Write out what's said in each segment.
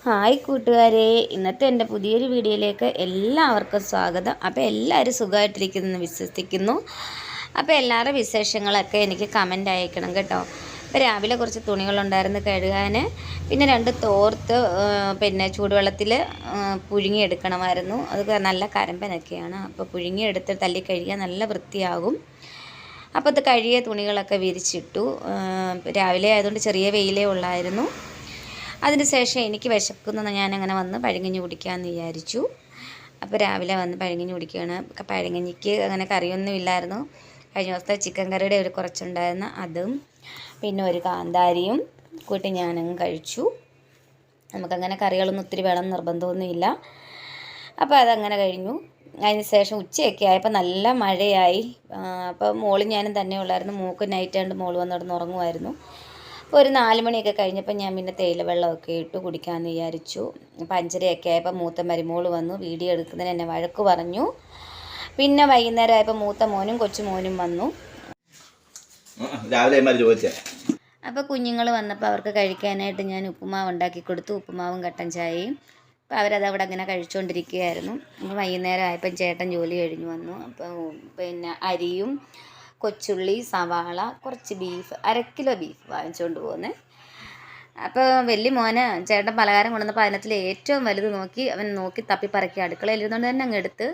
Hi കൂട്ടുകാരെ, ഇന്നത്തെ എൻ്റെ പുതിയൊരു വീഡിയോയിലേക്ക് എല്ലാവർക്കും സ്വാഗതം. അപ്പോൾ എല്ലാവരും സുഖമായിട്ടിരിക്കുന്നു വിശ്വസിക്കുന്നു. അപ്പോൾ എല്ലാവരുടെ വിശേഷങ്ങളൊക്കെ എനിക്ക് കമൻ്റ് അയക്കണം കേട്ടോ. അപ്പോൾ രാവിലെ കുറച്ച് തുണികളുണ്ടായിരുന്നു കഴുകാൻ, പിന്നെ 2 തോർത്ത് പിന്നെ ചൂടുവെള്ളത്തിൽ പുഴുങ്ങിയെടുക്കണമായിരുന്നു. അത് നല്ല കരമ്പനൊക്കെയാണ്, അപ്പോൾ പുഴുങ്ങിയെടുത്ത് തല്ലി കഴുകിയാൽ നല്ല വൃത്തിയാകും. അപ്പോൾ അത് കഴുകിയ തുണികളൊക്കെ വിരിച്ചിട്ടു. രാവിലെ ആയതുകൊണ്ട് ചെറിയ വെയിലേ ഉള്ളായിരുന്നു. അതിന് ശേഷം എനിക്ക് വിശക്കുന്ന ഞാനങ്ങനെ വന്ന് പഴങ്കഞ്ഞി കുടിക്കാമെന്ന് വിചാരിച്ചു. അപ്പോൾ രാവിലെ വന്ന് പഴങ്കഞ്ഞി കുടിക്കുകയാണ്. പഴങ്കഞ്ഞിക്ക് അങ്ങനെ കറിയൊന്നും ഇല്ലായിരുന്നു. കഴിഞ്ഞ ദിവസത്തെ ചിക്കൻ കറിയുടെ ഒരു കുറച്ചുണ്ടായിരുന്നു, അതും പിന്നെ ഒരു കാന്താരിയും കൂട്ടി ഞാനങ്ങ് കഴിച്ചു. നമുക്കങ്ങനെ കറികളൊന്നും ഒത്തിരി വേണം നിർബന്ധമൊന്നുമില്ല. അപ്പോൾ അതങ്ങനെ കഴിഞ്ഞു. അതിന് ശേഷം ഉച്ചയൊക്കെ ആയപ്പോൾ നല്ല മഴയായി. അപ്പോൾ മോളും ഞാനും തന്നെ ഉള്ളായിരുന്നു. മോൾക്ക് നൈറ്റ് ആയതുകൊണ്ട് മോൾ വന്നിടന്ന് ഉറങ്ങുമായിരുന്നു. അപ്പോൾ ഒരു 4 മണിയൊക്കെ കഴിഞ്ഞപ്പോൾ ഞാൻ പിന്നെ തേയില വെള്ളമൊക്കെ ഇട്ട് കുടിക്കാമെന്ന് വിചാരിച്ചു. 5:30 ആയപ്പോൾ മൂത്ത മരുമോൾ വന്നു. വീഡിയോ എടുക്കുന്നതിന് എന്നെ വഴക്ക് പറഞ്ഞു. പിന്നെ വൈകുന്നേരം ആയപ്പോൾ മൂത്ത മോനും കൊച്ചുമോനും വന്നു. അപ്പോൾ കുഞ്ഞുങ്ങൾ വന്നപ്പോൾ അവർക്ക് കഴിക്കാനായിട്ട് ഞാൻ ഉപ്പുമാവ് ഉണ്ടാക്കി കൊടുത്തു. ഉപ്പുമാവും കട്ടൻ ചായയും. അപ്പോൾ അവരതവിടെ അങ്ങനെ കഴിച്ചുകൊണ്ടിരിക്കുകയായിരുന്നു. അപ്പോൾ വൈകുന്നേരം ആയപ്പം ചേട്ടൻ ജോലി കഴിഞ്ഞ് വന്നു. അപ്പോൾ പിന്നെ അരിയും കൊച്ചുള്ളി, സവാള, കുറച്ച് ബീഫ്, 1/2 കിലോ ബീഫ് വാങ്ങിച്ചുകൊണ്ട് പോകുന്നത്. അപ്പോൾ വലിയ മോന് ചേട്ടൻ പലഹാരം കൊണ്ടുവന്നപ്പോൾ അതിനകത്തിൽ ഏറ്റവും വലുത് നോക്കി അവൻ തപ്പിപ്പറക്കി അടുക്കളയിൽ ഇരുന്നുകൊണ്ട് തന്നെ അങ്ങ് എടുത്ത്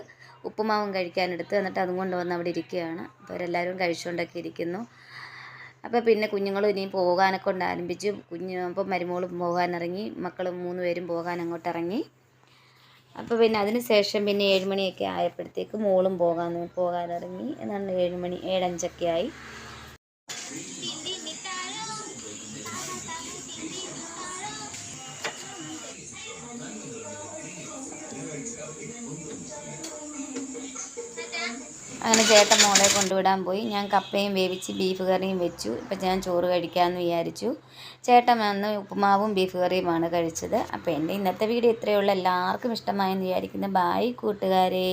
ഉപ്പുമാവും കഴിക്കാനെടുത്ത്, എന്നിട്ട് അതും കൊണ്ട് വന്ന് അവിടെ ഇരിക്കുകയാണ്. അപ്പോൾ അവരെല്ലാവരും കഴിച്ചുകൊണ്ടൊക്കെ ഇരിക്കുന്നു. അപ്പോൾ പിന്നെ കുഞ്ഞുങ്ങളും ഇനിയും പോകാനൊക്കെ കൊണ്ട് ആരംഭിച്ചു. അപ്പോൾ മരുമോളും പോകാനിറങ്ങി, മക്കളും 3 പേരും പോകാൻ അങ്ങോട്ട് ഇറങ്ങി. അപ്പോൾ പിന്നെ അതിന് ശേഷം പിന്നെ 7 മണിയൊക്കെ ആയപ്പോഴത്തേക്ക് മോളും പോകാനിറങ്ങി. എന്നാണ് 7 മണി 7:05 ആയി. അങ്ങനെ ചേട്ടൻ മോളെ കൊണ്ടുവിടാൻ പോയി. ഞാൻ കപ്പയും വേവിച്ച് ബീഫ് കറിയും വെച്ചു. ഇപ്പം ഞാൻ ചോറ് കഴിക്കാമെന്ന് വിചാരിച്ചു. ചേട്ടൻ വന്ന് ഉപ്പുമാവും ബീഫ് കറിയുമാണ് കഴിച്ചത്. അപ്പോൾ എൻ്റെ ഇന്നത്തെ വീഡിയോ ഇത്രയേ ഉള്ളൂ. എല്ലാവർക്കും ഇഷ്ടമായെന്ന് വിചാരിക്കുന്നു. ബായ് കൂട്ടുകാരേ.